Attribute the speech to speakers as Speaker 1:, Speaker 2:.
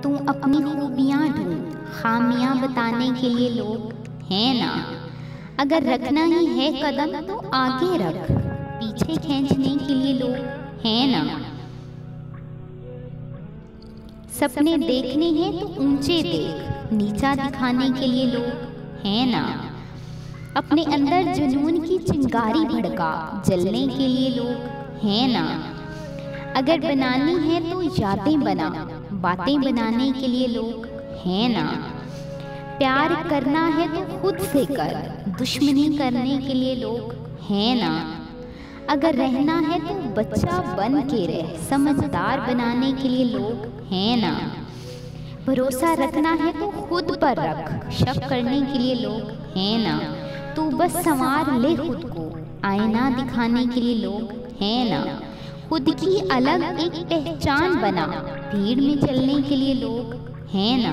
Speaker 1: तू अपनी खूबियाँ ढूंढ, खामियाँ बताने के लिए लोग हैं ना। अगर रखना ही है कदम तो आगे रख, पीछे खींचने के लिए लोग हैं ना। सपने देखने हैं तो ऊंचे देख, नीचा दिखाने के लिए लोग हैं ना। अपने अंदर जुनून की चिंगारी भड़का, जलने के लिए लोग हैं ना। अगर बनानी है तो यादें बना, बातें बनाने के लिए लोग हैं ना। प्यार करना है तो खुद से कर, दुश्मनी करने के लिए लोग हैं ना। अगर रहना है तो बच्चा बन के रह, समझदार बनाने के लिए लोग हैं ना। भरोसा रखना है तो खुद पर रख, शक करने के लिए लोग हैं ना। तू बस संवार ले खुद को, आईना दिखाने के लिए लोग हैं ना। खुद की अलग एक पहचान बना, भीड़ में चलने के लिए लोग हैं ना।